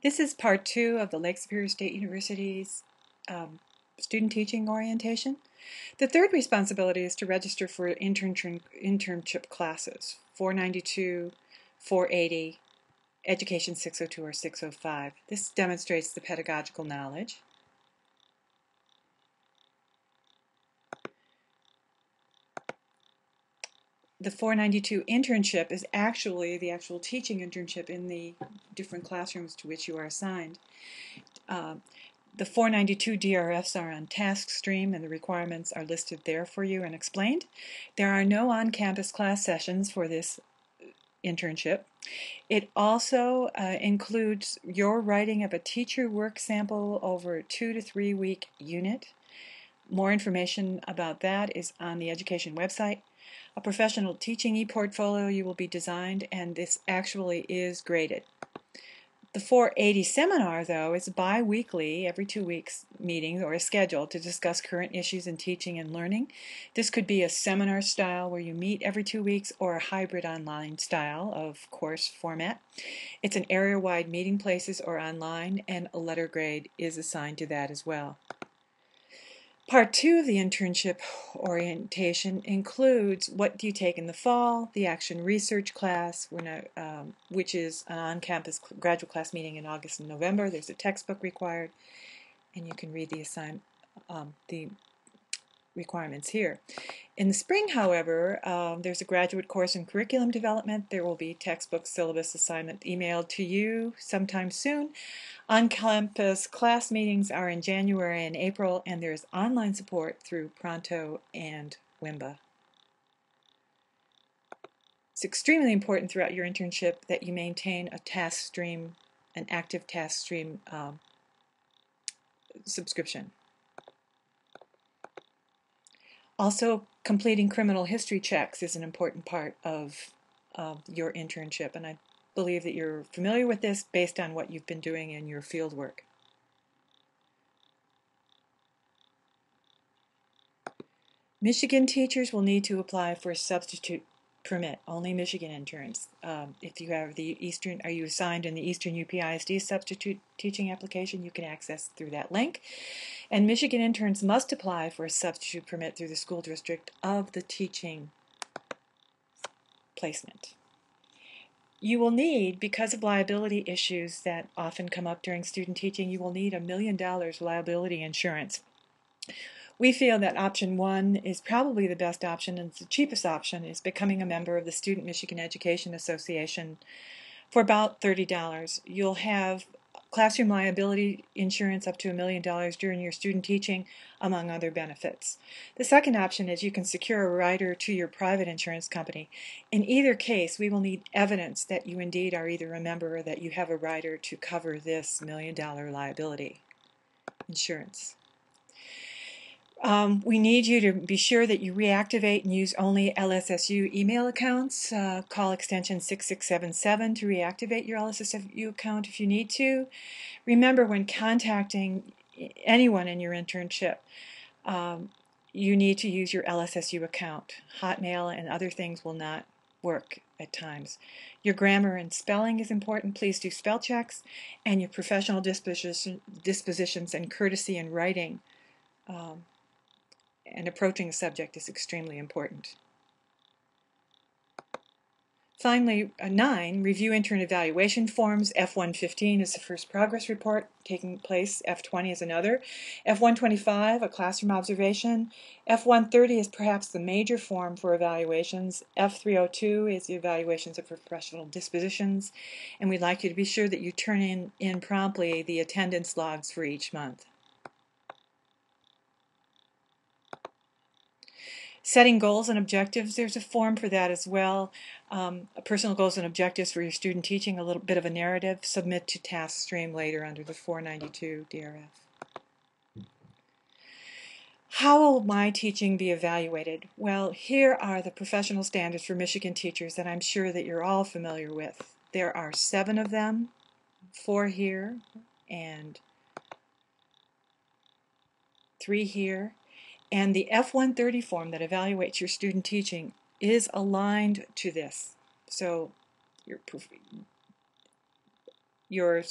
This is part 2 of the Lake Superior State University's student teaching orientation. The third responsibility is to register for internship classes, 492, 480, Education 602 or 605. This demonstrates the pedagogical knowledge. The 492 internship is actually the actual teaching internship in the different classrooms to which you are assigned. The 492 DRFs are on task stream and the requirements are listed there for you and explained. There are no on-campus class sessions for this internship. It also includes your writing of a teacher work sample over a 2 to 3 week unit. More information about that is on the education website. A professional teaching e-portfolio you will be designed, and this actually is graded. The 480 seminar, though, is bi-weekly, every 2 weeks meeting or a schedule to discuss current issues in teaching and learning. This could be a seminar style where you meet every 2 weeks or a hybrid online style of course format. It's an area-wide meeting places or online, and a letter grade is assigned to that as well. Part 2 of the internship orientation includes what do you take in the fall, the action research class, which is an on-campus graduate class meeting in August and November. There's a textbook required, and you can read the requirements here. In the spring, however, there's a graduate course in curriculum development. There will be textbook syllabus assignment emailed to you sometime soon. On-campus class meetings are in January and April, and there's online support through Pronto and WIMBA. It's extremely important throughout your internship that you maintain a task stream, an active task stream subscription. Also, completing criminal history checks is an important part of your internship, and I believe that you're familiar with this based on what you've been doing in your field work. Michigan teachers will need to apply for a substitute permit, only Michigan interns. If you have are you assigned in the Eastern UPISD substitute teaching application, you can access through that link. And Michigan interns must apply for a substitute permit through the school district of the teaching placement. You will need, because of liability issues that often come up during student teaching, you will need $1 million liability insurance. We feel that option 1 is probably the best option, and the cheapest option is becoming a member of the Student Michigan Education Association for about $30. You'll have classroom liability insurance up to $1 million during your student teaching, among other benefits. The second option is you can secure a rider to your private insurance company. In either case, we will need evidence that you indeed are either a member or that you have a rider to cover this $1 million liability insurance. We need you to be sure that you reactivate and use only LSSU email accounts. Call extension 6677 to reactivate your LSSU account if you need to. Remember, when contacting anyone in your internship, you need to use your LSSU account. Hotmail and other things will not work at times. Your grammar and spelling is important. Please do spell checks. And your professional dispositions and courtesy in writing and approaching the subject is extremely important. Finally, 9, review intern evaluation forms. F115 is the first progress report taking place. F20 is another. F125, a classroom observation. F130 is perhaps the major form for evaluations. F302 is the evaluations of professional dispositions. And we'd like you to be sure that you turn in promptly the attendance logs for each month. Setting goals and objectives, there's a form for that as well. Personal goals and objectives for your student teaching, a little bit of a narrative. Submit to task stream later under the 492 DRF. How will my teaching be evaluated? Well, here are the professional standards for Michigan teachers that I'm sure that you're all familiar with. There are 7 of them, 4 here and 3 here. And the F130 form that evaluates your student teaching is aligned to this. So your